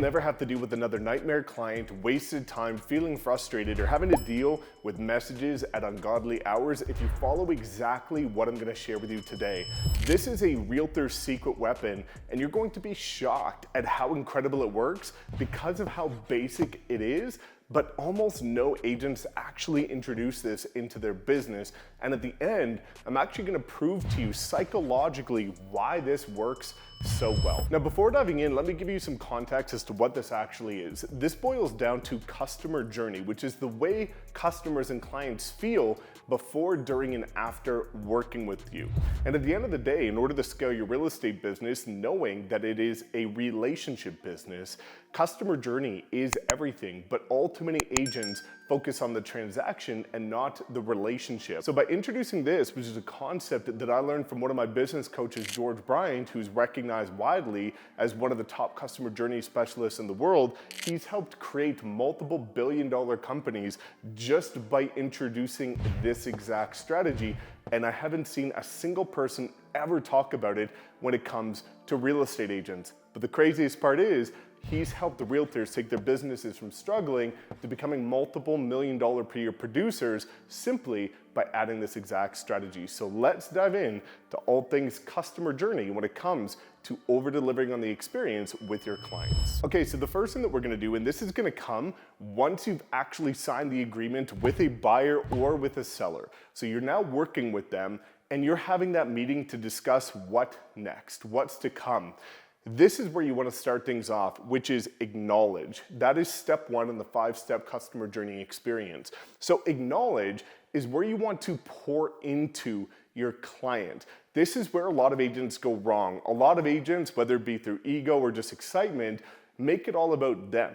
never have to deal with another nightmare client, wasted time, feeling frustrated, or having to deal with messages at ungodly hours if you follow exactly what I'm gonna share with you today. This is a realtor's secret weapon, and you're going to be shocked at how incredible it works because of how basic it is, but almost no agents actually introduce this into their business. And at the end, I'm actually gonna prove to you psychologically why this works so well. Now, before diving in, let me give you some context as to what this actually is. This boils down to customer journey, which is the way customers and clients feel before, during, and after working with you. And at the end of the day, in order to scale your real estate business, knowing that it is a relationship business, customer journey is everything, but all too many agents focus on the transaction and not the relationship. So by introducing this, which is a concept that I learned from one of my business coaches, George Bryant, who's recognized widely as one of the top customer journey specialists in the world, he's helped create multiple billion-dollar companies just by introducing this exact strategy. And I haven't seen a single person ever talk about it when it comes to real estate agents. But the craziest part is, he's helped the realtors take their businesses from struggling to becoming multiple million-dollar per year producers simply by adding this exact strategy. So let's dive in to all things customer journey when it comes to over-delivering on the experience with your clients. Okay, so the first thing that we're gonna do, and this is gonna come once you've actually signed the agreement with a buyer or with a seller. So you're now working with them and you're having that meeting to discuss what next, what's to come. This is where you want to start things off, which is acknowledge. That is step one in the 5-step customer journey experience. So acknowledge is where you want to pour into your client. This is where a lot of agents go wrong. A lot of agents, whether it be through ego or just excitement, make it all about them.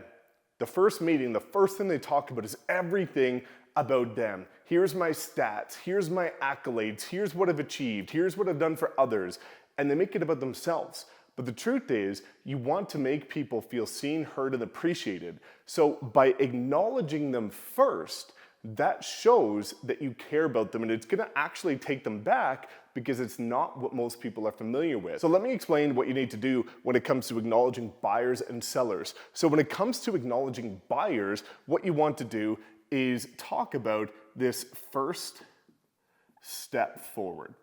The first meeting, the first thing they talk about is everything about them. Here's my stats, here's my accolades, here's what I've achieved, here's what I've done for others, and they make it about themselves. But the truth is, you want to make people feel seen, heard, and appreciated. So by acknowledging them first, that shows that you care about them, and it's gonna actually take them back because it's not what most people are familiar with. So let me explain what you need to do when it comes to acknowledging buyers and sellers. So when it comes to acknowledging buyers, what you want to do is talk about this first step forward.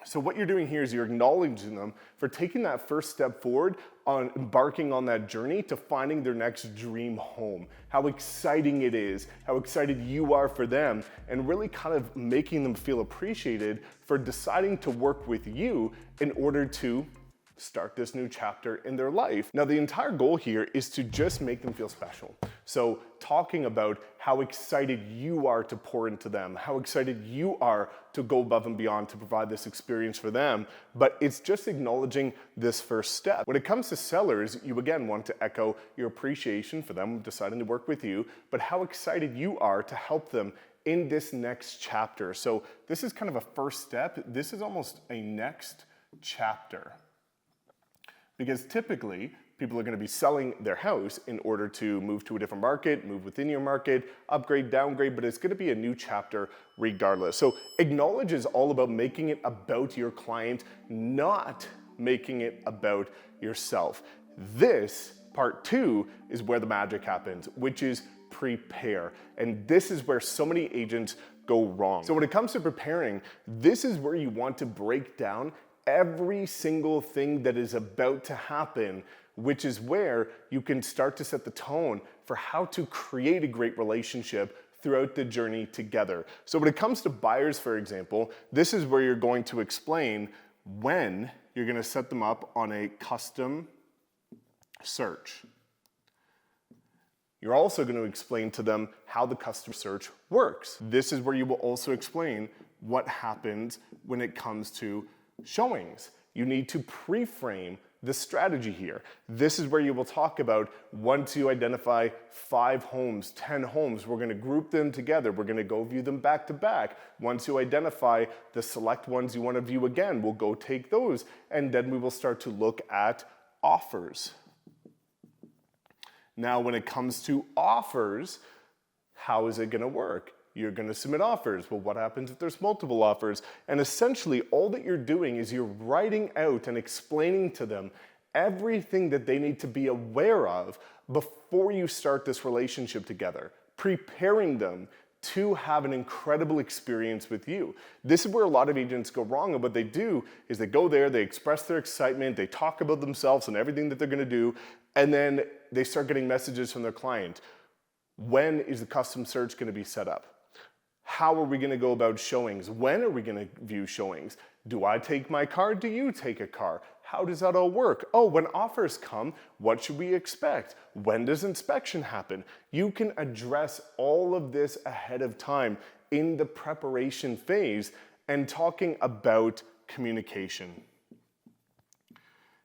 So what you're doing here is you're acknowledging them for taking that first step forward on embarking on that journey to finding their next dream home. How exciting it is, how excited you are for them, and really kind of making them feel appreciated for deciding to work with you in order to start this new chapter in their life. Now, the entire goal here is to just make them feel special. So talking about how excited you are to pour into them, how excited you are to go above and beyond to provide this experience for them, but it's just acknowledging this first step. When it comes to sellers, you again want to echo your appreciation for them deciding to work with you, but how excited you are to help them in this next chapter. So this is kind of a first step. This is almost a next chapter. Because typically, people are going to be selling their house in order to move to a different market, move within your market, upgrade, downgrade, but it's going to be a new chapter regardless. So acknowledge is all about making it about your client, not making it about yourself. This, part two, is where the magic happens, which is prepare. And this is where so many agents go wrong. So when it comes to preparing, this is where you want to break down every single thing that is about to happen, which is where you can start to set the tone for how to create a great relationship throughout the journey together. So when it comes to buyers, for example, this is where you're going to explain when you're going to set them up on a custom search. You're also going to explain to them how the custom search works. This is where you will also explain what happens when it comes to showings. You need to pre-frame the strategy here. This is where you will talk about once you identify 5 homes, 10 homes, we're going to group them together. We're going to go view them back to back. Once you identify the select ones you want to view again, we'll go take those, and then we will start to look at offers. Now, when it comes to offers, how is it going to work? You're going to submit offers. Well, what happens if there's multiple offers? And essentially, all that you're doing is you're writing out and explaining to them everything that they need to be aware of before you start this relationship together, preparing them to have an incredible experience with you. This is where a lot of agents go wrong, and what they do is they go there, they express their excitement, they talk about themselves and everything that they're gonna do, and then they start getting messages from their client. When is the custom search gonna be set up? How are we gonna go about showings? When are we gonna view showings? Do I take my car? Do you take a car? How does that all work? Oh, when offers come, what should we expect? When does inspection happen? You can address all of this ahead of time in the preparation phase and talking about communication.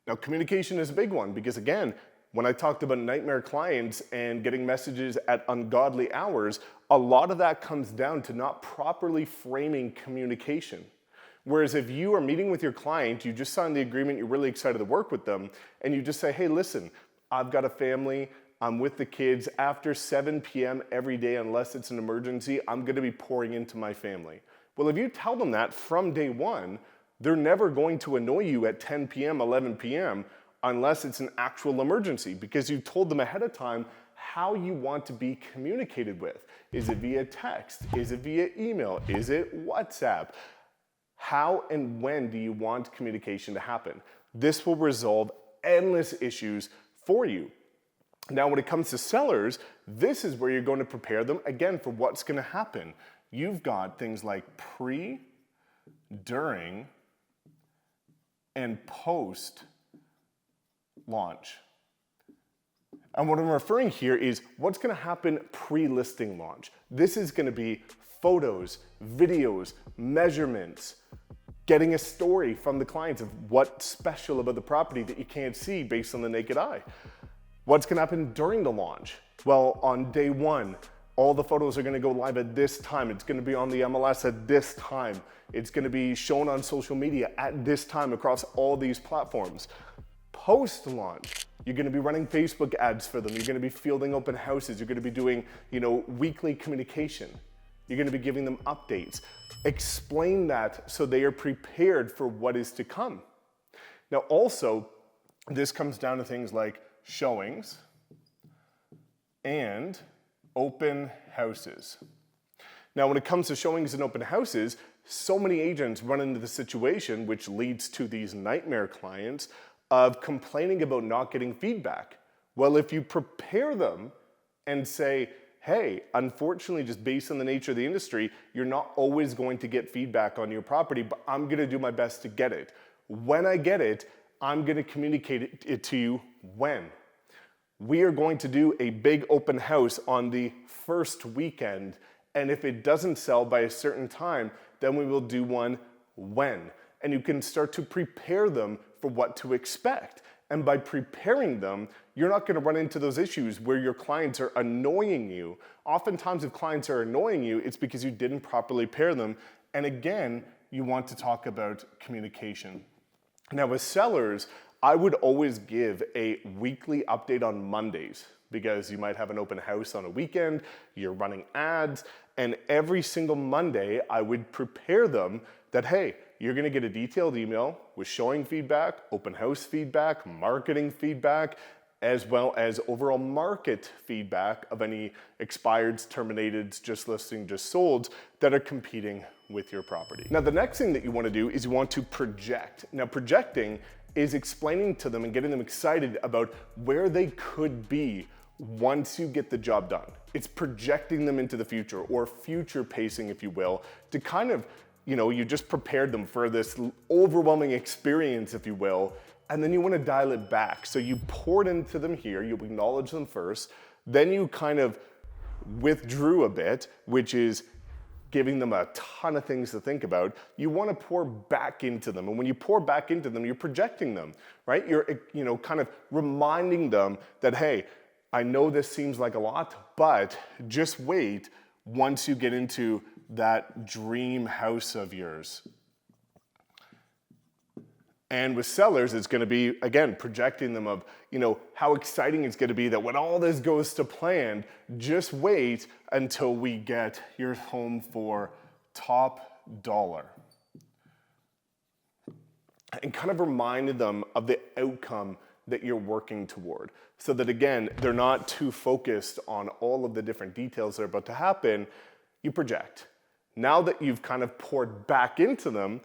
Now, communication is a big one because, again, when I talked about nightmare clients and getting messages at ungodly hours, a lot of that comes down to not properly framing communication. Whereas if you are meeting with your client, you just signed the agreement, you're really excited to work with them, and you just say, hey, listen, I've got a family, I'm with the kids, after 7 p.m. every day, unless it's an emergency, I'm gonna be pouring into my family. Well, if you tell them that from day one, they're never going to annoy you at 10 p.m., 11 p.m., unless it's an actual emergency, because you told them ahead of time how you want to be communicated with. Is it via text? Is it via email? Is it WhatsApp? How and when do you want communication to happen? This will resolve endless issues for you. Now, when it comes to sellers, this is where you're going to prepare them, again, for what's going to happen. You've got things like pre, during, and post launch. And what I'm referring here is what's going to happen pre-listing launch. This is going to be photos, videos, measurements, getting a story from the clients of what's special about the property that you can't see based on the naked eye. What's going to happen during the launch? Well, on day one, all the photos are going to go live at this time. It's going to be on the MLS at this time. It's going to be shown on social media at this time across all these platforms. Post-launch, you're going to be running Facebook ads for them. You're going to be fielding open houses. You're going to be doing, weekly communication. You're going to be giving them updates. Explain that so they are prepared for what is to come. Now, also, this comes down to things like showings and open houses. Now, when it comes to showings and open houses, so many agents run into the situation, which leads to these nightmare clients, of complaining about not getting feedback. Well, if you prepare them and say, hey, unfortunately, just based on the nature of the industry, you're not always going to get feedback on your property, but I'm gonna do my best to get it. When I get it, I'm gonna communicate it to you when. We are going to do a big open house on the first weekend, and if it doesn't sell by a certain time, then we will do one when. And you can start to prepare them for what to expect. And by preparing them, you're not going to run into those issues where your clients are annoying you. Oftentimes, if clients are annoying you, it's because you didn't properly pair them. And again, you want to talk about communication. Now, with sellers, I would always give a weekly update on Mondays because you might have an open house on a weekend, you're running ads, and every single Monday, I would prepare them that, hey, you're gonna get a detailed email with showing feedback, open house feedback, marketing feedback, as well as overall market feedback of any expireds, terminateds, just listing, just solds that are competing with your property. Now, the next thing that you wanna do is you want to project. Now, projecting is explaining to them and getting them excited about where they could be once you get the job done. It's projecting them into the future, or future pacing, if you will, to kind of, you just prepared them for this overwhelming experience, if you will, and then you want to dial it back. So you poured into them here, you acknowledge them first, then you kind of withdrew a bit, which is giving them a ton of things to think about. You want to pour back into them. And when you pour back into them, you're projecting them, right? You're, kind of reminding them that, hey, I know this seems like a lot, but just wait once you get into that dream house of yours. And with sellers, it's gonna be, again, projecting them of, how exciting it's gonna be that when all this goes to plan, just wait until we get your home for top dollar. And kind of reminded them of the outcome that you're working toward. So that again, they're not too focused on all of the different details that are about to happen, you project. Now that you've kind of poured back into them,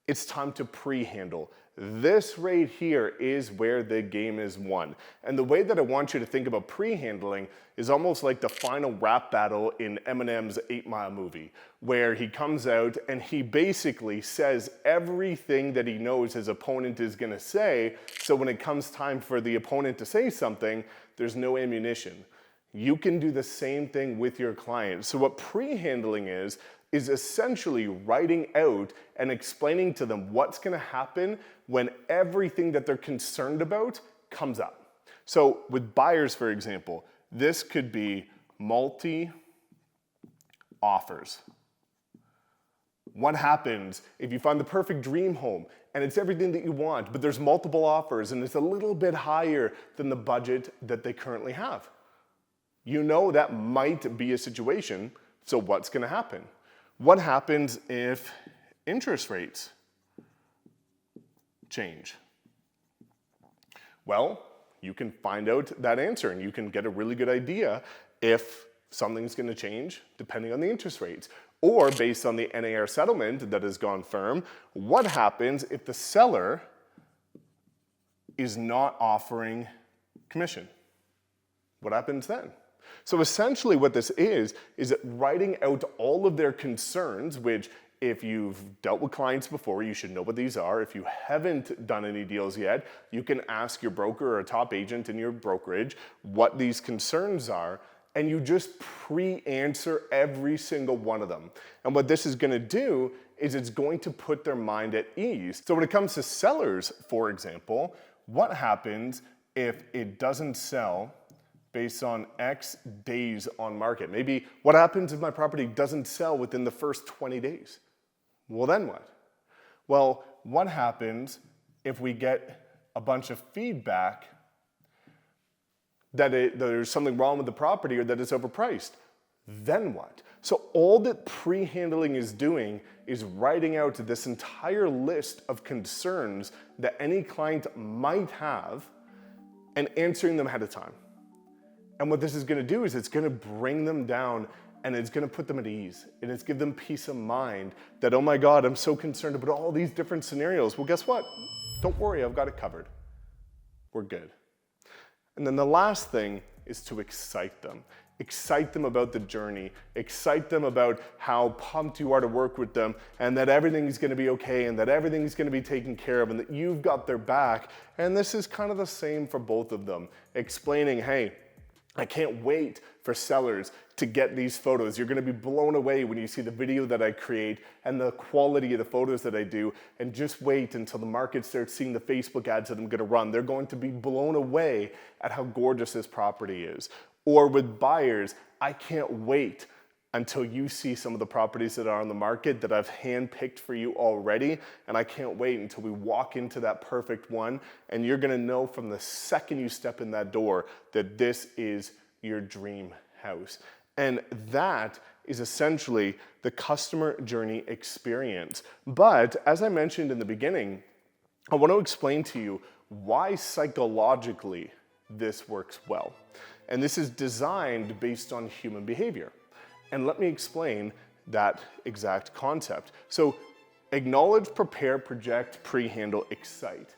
it's time to pre-handle. This right here is where the game is won. And the way that I want you to think about pre-handling is almost like the final rap battle in Eminem's 8 Mile movie, where he comes out and he basically says everything that he knows his opponent is gonna say, so when it comes time for the opponent to say something, there's no ammunition. You can do the same thing with your client. So what pre-handling is essentially writing out and explaining to them what's gonna happen when everything that they're concerned about comes up. So with buyers, for example, this could be multi-offers. What happens if you find the perfect dream home and it's everything that you want, but there's multiple offers and it's a little bit higher than the budget that they currently have? You know that might be a situation, so what's gonna happen? What happens if interest rates change? Well, you can find out that answer and you can get a really good idea if something's gonna change depending on the interest rates. Or based on the NAR settlement that has gone firm, what happens if the seller is not offering commission? What happens then? So essentially what this is writing out all of their concerns, which if you've dealt with clients before, you should know what these are. If you haven't done any deals yet, you can ask your broker or a top agent in your brokerage what these concerns are, and you just pre-answer every single one of them. And what this is gonna do is it's going to put their mind at ease. So when it comes to sellers, for example, what happens if it doesn't sell based on X days on market? Maybe what happens if my property doesn't sell within the first 20 days? Well, then what? Well, what happens if we get a bunch of feedback that there's something wrong with the property or that it's overpriced? Then what? So all that pre-handling is doing is writing out this entire list of concerns that any client might have and answering them ahead of time. And what this is gonna do is it's gonna bring them down and it's gonna put them at ease. And it's give them peace of mind that, oh my God, I'm so concerned about all these different scenarios. Well, guess what? Don't worry, I've got it covered. We're good. And then the last thing is to excite them. Excite them about the journey. Excite them about how pumped you are to work with them and that everything's gonna be okay and that everything's gonna be taken care of and that you've got their back. And this is kind of the same for both of them. Explaining, hey, I can't wait for sellers to get these photos. You're gonna be blown away when you see the video that I create and the quality of the photos that I do, and just wait until the market starts seeing the Facebook ads that I'm gonna run. They're going to be blown away at how gorgeous this property is. Or with buyers, I can't wait until you see some of the properties that are on the market that I've handpicked for you already, and I can't wait until we walk into that perfect one, and you're gonna know from the second you step in that door that this is your dream house. And that is essentially the customer journey experience. But as I mentioned in the beginning, I want to explain to you why psychologically this works well. And this is designed based on human behavior. And let me explain that exact concept. So acknowledge, prepare, project, pre-handle, excite.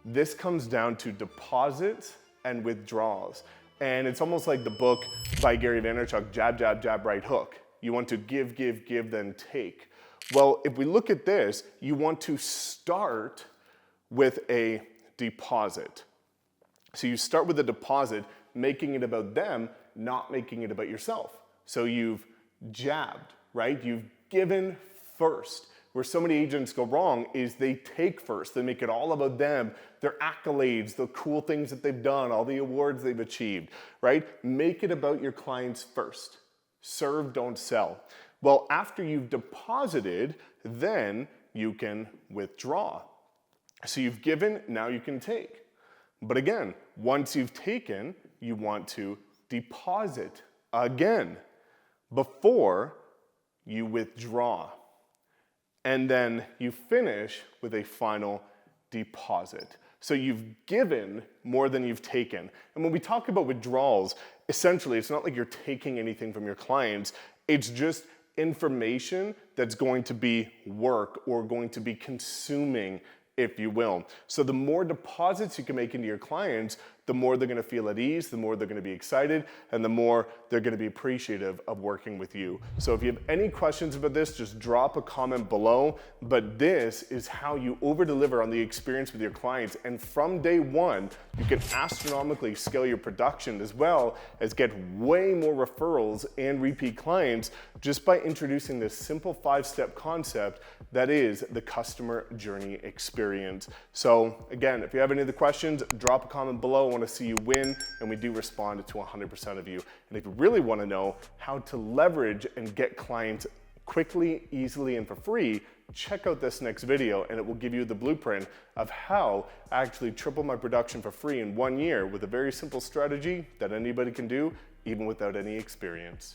This comes down to deposits and withdrawals. And it's almost like the book by Gary Vaynerchuk, Jab, Jab, Jab, Right Hook. You want to give, give, give, then take. Well, if we look at this, you want to start with a deposit. So you start with a deposit, making it about them, not making it about yourself. So you've jabbed, right? You've given first. Where so many agents go wrong is they take first. They make it all about them, their accolades, the cool things that they've done, all the awards they've achieved, right? Make it about your clients first. Serve, don't sell. Well, after you've deposited, then you can withdraw. So you've given, now you can take. But again, once you've taken, you want to deposit again before you withdraw. And then you finish with a final deposit. So you've given more than you've taken. And when we talk about withdrawals, essentially, it's not like you're taking anything from your clients. It's just information that's going to be work or going to be consuming, if you will. So the more deposits you can make into your clients, the more they're gonna feel at ease, the more they're gonna be excited, and the more they're gonna be appreciative of working with you. So if you have any questions about this, just drop a comment below. But this is how you over-deliver on the experience with your clients. And from day one, you can astronomically scale your production as well as get way more referrals and repeat clients just by introducing this simple 5-step concept that is the customer journey experience. So again, if you have any other questions, drop a comment below. I want to see you win, and we do respond to 100% of you. And if you really want to know how to leverage and get clients quickly, easily, and for free, check out this next video, and it will give you the blueprint of how I actually triple my production for free in 1 year with a very simple strategy that anybody can do, even without any experience.